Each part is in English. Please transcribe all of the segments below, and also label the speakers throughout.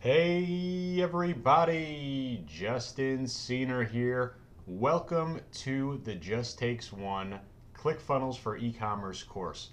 Speaker 1: Hey everybody, Justin Cener here. Welcome to the Just Takes One ClickFunnels for e-commerce course.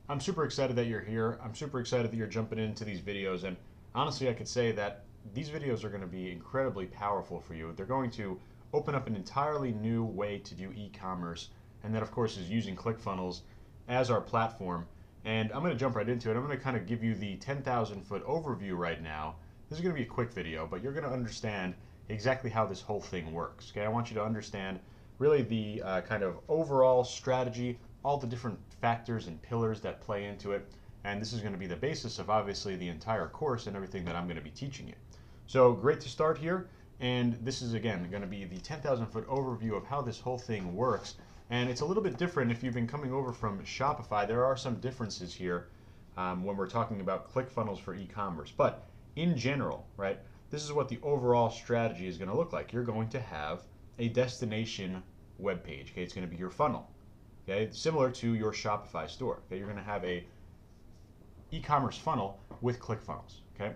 Speaker 1: I'm super excited that you're here. I'm super excited that you're jumping into these videos, and honestly I could say that these videos are going to be incredibly powerful for you. They're going to open up an entirely new way to do e-commerce, and that of course is using ClickFunnels as our platform. And I'm going to jump right into it. I'm going to kind of give you the 10,000 foot overview right now. This is going to be a quick video, but you're going to understand exactly how this whole thing works. Okay, I want you to understand really the kind of overall strategy, all the different factors and pillars that play into it, and this is going to be the basis of obviously the entire course and everything that I'm going to be teaching you. So great to start here, and this is again going to be the 10,000 foot overview of how this whole thing works. And it's a little bit different if you've been coming over from Shopify. There are some differences here when we're talking about ClickFunnels for e-commerce, but in general, right, this is what the overall strategy is going to look like. You're going to have a destination web page. Okay, it's going to be your funnel. Okay, similar to your Shopify store. Okay, you're going to have a e-commerce funnel with ClickFunnels. Okay,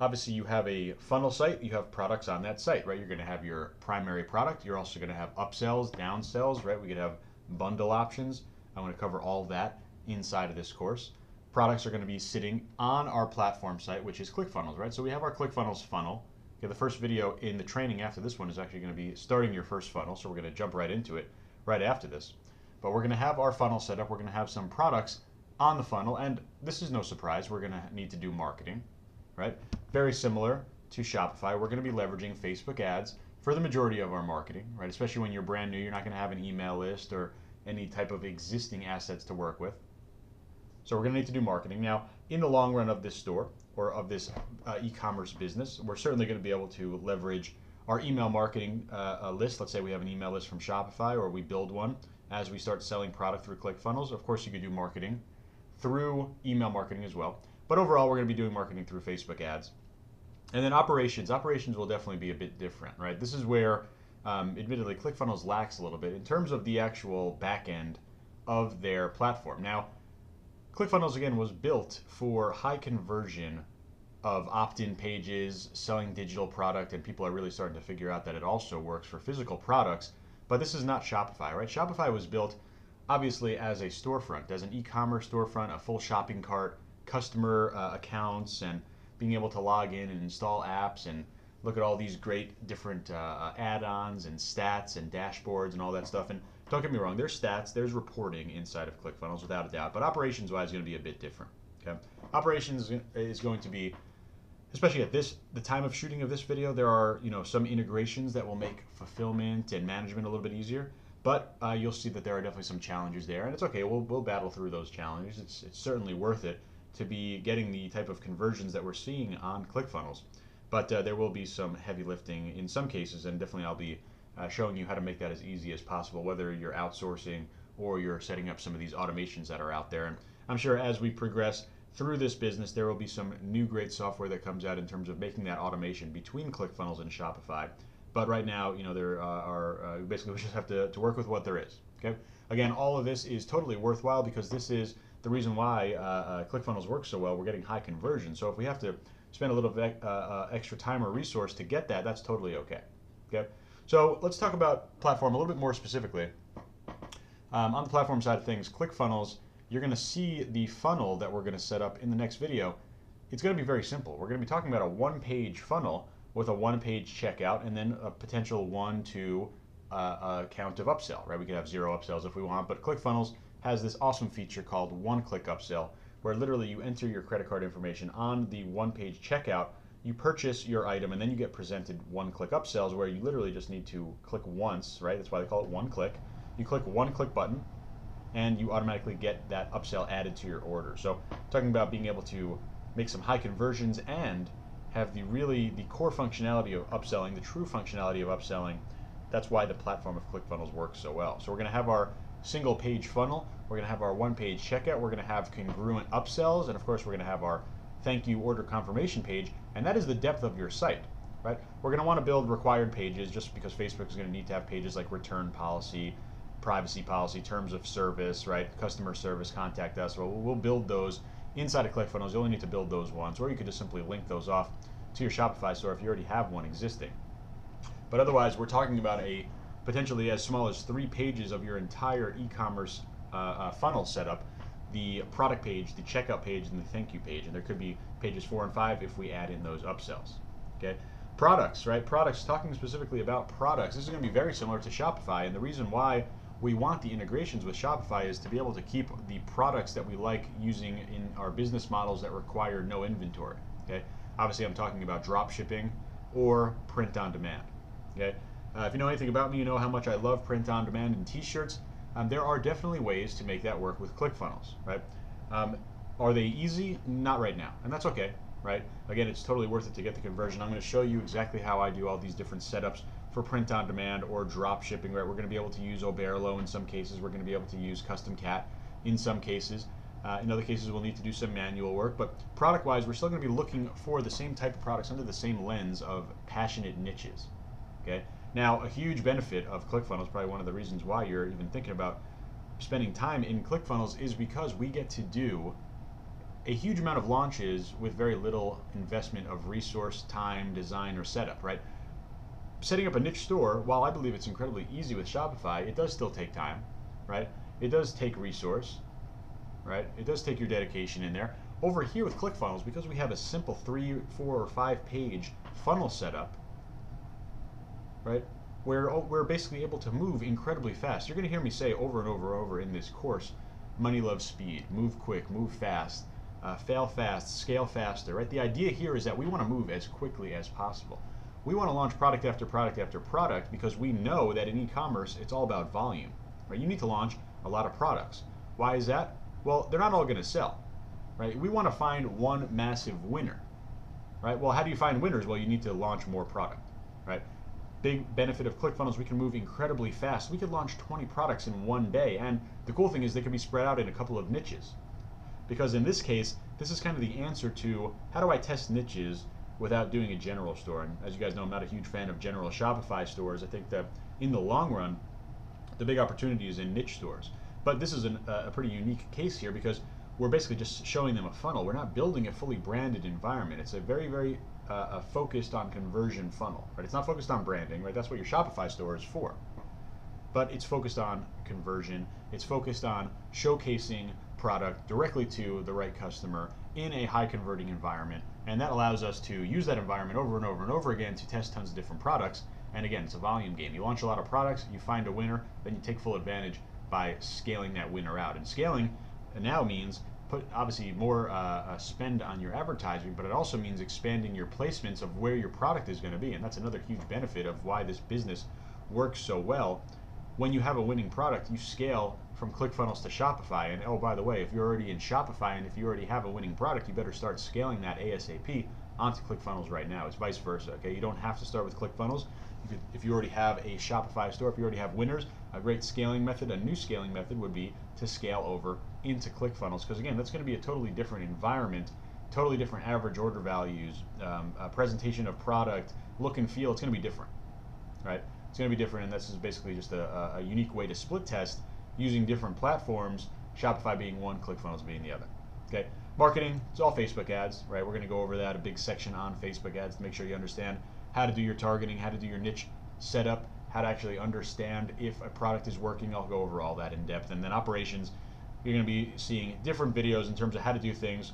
Speaker 1: obviously you have a funnel site. You have products on that site, right? You're going to have your primary product. You're also going to have upsells, downsells, right? We could have bundle options. I'm going to cover all that inside of this course. Products are going to be sitting on our platform site, which is ClickFunnels, right? So we have our ClickFunnels funnel. Okay, the first video in the training after this one is actually going to be starting your first funnel, so we're going to jump right into it right after this. But we're going to have our funnel set up. We're going to have some products on the funnel, and this is no surprise. We're going to need to do marketing, right? Very similar to Shopify. We're going to be leveraging Facebook ads for the majority of our marketing, right? Especially when you're brand new, you're not going to have an email list or any type of existing assets to work with. So we're going to need to do marketing. Now, in the long run of this store or of this e-commerce business, we're certainly going to be able to leverage our email marketing list. Let's say we have an email list from Shopify, or we build one as we start selling product through ClickFunnels. Of course, you could do marketing through email marketing as well. But overall, we're going to be doing marketing through Facebook ads. And then operations. Operations will definitely be a bit different, right? This is where, admittedly, ClickFunnels lacks a little bit in terms of the actual back end of their platform. Now, ClickFunnels, again, was built for high conversion of opt-in pages, selling digital product, and people are really starting to figure out that it also works for physical products. But this is not Shopify, right? Shopify was built, obviously, as a storefront, as an e-commerce storefront, a full shopping cart, customer accounts, and being able to log in and install apps and look at all these great different add-ons and stats and dashboards and all that stuff. And don't get me wrong, there's stats, there's reporting inside of ClickFunnels without a doubt, but operations-wise is going to be a bit different. Okay, operations is going to be, especially at the time of shooting of this video, there are some integrations that will make fulfillment and management a little bit easier. But you'll see that there are definitely some challenges there, and it's okay. We'll battle through those challenges. It's certainly worth it to be getting the type of conversions that we're seeing on ClickFunnels. But there will be some heavy lifting in some cases, and definitely I'll be showing you how to make that as easy as possible, whether you're outsourcing or you're setting up some of these automations that are out there. And I'm sure as we progress through this business, there will be some new great software that comes out in terms of making that automation between ClickFunnels and Shopify. But right now, there are basically we just have to work with what there is. Okay. Again, all of this is totally worthwhile because this is the reason why ClickFunnels works so well. We're getting high conversion. So if we have to spend a little bit extra time or resource to get that, that's totally okay. Okay. So let's talk about platform a little bit more specifically. On the platform side of things, ClickFunnels, you're going to see the funnel that we're going to set up in the next video. It's going to be very simple. We're going to be talking about a one-page funnel with a one-page checkout and then a potential 1 to count of upsell, right? We could have 0 upsells if we want, but ClickFunnels has this awesome feature called one-click upsell, where literally you enter your credit card information on the one-page checkout, you purchase your item, and then you get presented one-click upsells where you literally just need to click once, right? That's why they call it one-click. You click one-click button, and you automatically get that upsell added to your order. So talking about being able to make some high conversions and have the core functionality of upselling, the true functionality of upselling. That's why the platform of ClickFunnels works so well. So we're going to have our single page funnel, we're going to have our one page checkout, we're going to have congruent upsells, and of course we're going to have our thank you order confirmation page, and that is the depth of your site, right? We're going to want to build required pages just because Facebook is going to need to have pages like return policy, privacy policy, terms of service, right? Customer service, contact us. Well, we'll build those inside of ClickFunnels. You only need to build those once, or you could just simply link those off to your Shopify store if you already have one existing. But otherwise, we're talking about a potentially as small as 3 pages of your entire e-commerce funnel setup: the product page, the checkout page, and the thank you page. And there could be pages 4 and 5 if we add in those upsells. Okay, products, right? Products. Talking specifically about products. This is going to be very similar to Shopify, and the reason why we want the integrations with Shopify is to be able to keep the products that we like using in our business models that require no inventory. Okay, obviously I'm talking about drop shipping or print on demand. Okay, if you know anything about me, you know how much I love print on demand and T-shirts. There are definitely ways to make that work with ClickFunnels, right? Are they easy? Not right now, and that's okay, right? Again, it's totally worth it to get the conversion. I'm going to show you exactly how I do all these different setups for print on demand or drop shipping, right? We're going to be able to use Oberlo in some cases. We're going to be able to use Custom Cat in some cases. In other cases, we'll need to do some manual work. But product-wise, we're still going to be looking for the same type of products under the same lens of passionate niches. Okay. Now, a huge benefit of ClickFunnels, probably one of the reasons why you're even thinking about spending time in ClickFunnels, is because we get to do a huge amount of launches with very little investment of resource, time, design, or setup, right? Setting up a niche store, while I believe it's incredibly easy with Shopify, it does still take time, right? It does take resource, right? It does take your dedication in there. Over here with ClickFunnels, because we have a simple 3, 4, or 5 page funnel setup, right? We're basically able to move incredibly fast. You're going to hear me say over and over in this course, money loves speed, move quick, move fast, fail fast, scale faster, right? The idea here is that we want to move as quickly as possible. We want to launch product after product after product because we know that in e-commerce, it's all about volume, right? You need to launch a lot of products. Why is that? Well, they're not all going to sell, right? We want to find one massive winner, right? Well, how do you find winners? Well, you need to launch more product, right? Big benefit of ClickFunnels, we can move incredibly fast. We could launch 20 products in one day, and the cool thing is they can be spread out in a couple of niches. Because in this case, this is kind of the answer to how do I test niches without doing a general store. And as you guys know, I'm not a huge fan of general Shopify stores. I think that in the long run, the big opportunity is in niche stores. But this is a pretty unique case here because we're basically just showing them a funnel. We're not building a fully branded environment. It's a very focused on conversion funnel, right? It's not focused on branding, right? That's what your Shopify store is for. But it's focused on conversion. It's focused on showcasing product directly to the right customer in a high converting environment. And that allows us to use that environment over and over again to test tons of different products. And again, it's a volume game. You launch a lot of products, you find a winner, then you take full advantage by scaling that winner out. And scaling now means put obviously more spend on your advertising, but it also means expanding your placements of where your product is going to be. And that's another huge benefit of why this business works so well. When you have a winning product, you scale from ClickFunnels to Shopify. And oh, by the way, if you're already in Shopify and if you already have a winning product, you better start scaling that ASAP onto ClickFunnels right now. It's vice versa. Okay, you don't have to start with ClickFunnels. If you already have a Shopify store, if you already have winners, a great scaling method, a new scaling method would be to scale over into ClickFunnels, because again, that's going to be a totally different environment, totally different average order values, presentation of product, look and feel. It's going to be different, right? It's going to be different, and this is basically just a unique way to split test using different platforms, Shopify being one, ClickFunnels being the other. Okay, marketing, it's all Facebook ads, right? We're going to go over that, a big section on Facebook ads to make sure you understand how to do your targeting, how to do your niche setup, how to actually understand if a product is working. I'll go over all that in depth. And then operations, you're going to be seeing different videos in terms of how to do things,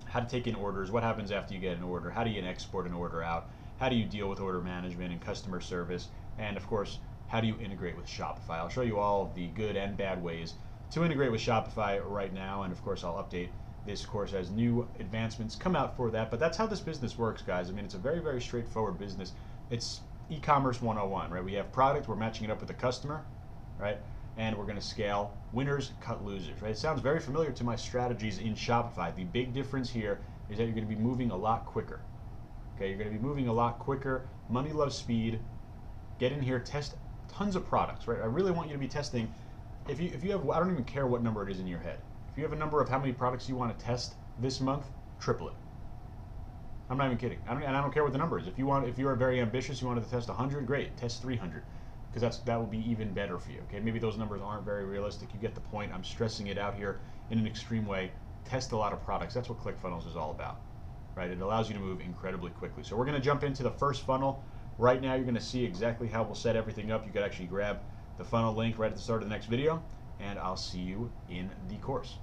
Speaker 1: how to take in orders, what happens after you get an order, how do you export an order out, how do you deal with order management and customer service, and of course, how do you integrate with Shopify. I'll show you all of the good and bad ways to integrate with Shopify right now, and of course I'll update this course as new advancements come out for that. But that's how this business works, guys. I mean, it's a very straightforward business. It's e-commerce 101, right? We have product, we're matching it up with the customer, right? And we're going to scale winners, cut losers, right? It sounds very familiar to my strategies in Shopify. The big difference here is that you're going to be moving a lot quicker. Okay, you're going to be moving a lot quicker. Money loves speed. Get in here, test tons of products, right? I really want you to be testing. If you have, I don't even care what number it is in your head. If you have a number of how many products you want to test this month, triple it. I'm not even kidding. I don't care what the number is. If you are very ambitious, you wanted to test 100, great, test 300, because that will be even better for you. Okay, maybe those numbers aren't very realistic. You get the point. I'm stressing it out here in an extreme way. test a lot of products. That's what ClickFunnels is all about, right? It allows you to move incredibly quickly. So we're going to jump into the first funnel. Right now, you're going to see exactly how we'll set everything up. You could actually grab the funnel link right at the start of the next video, and I'll see you in the course.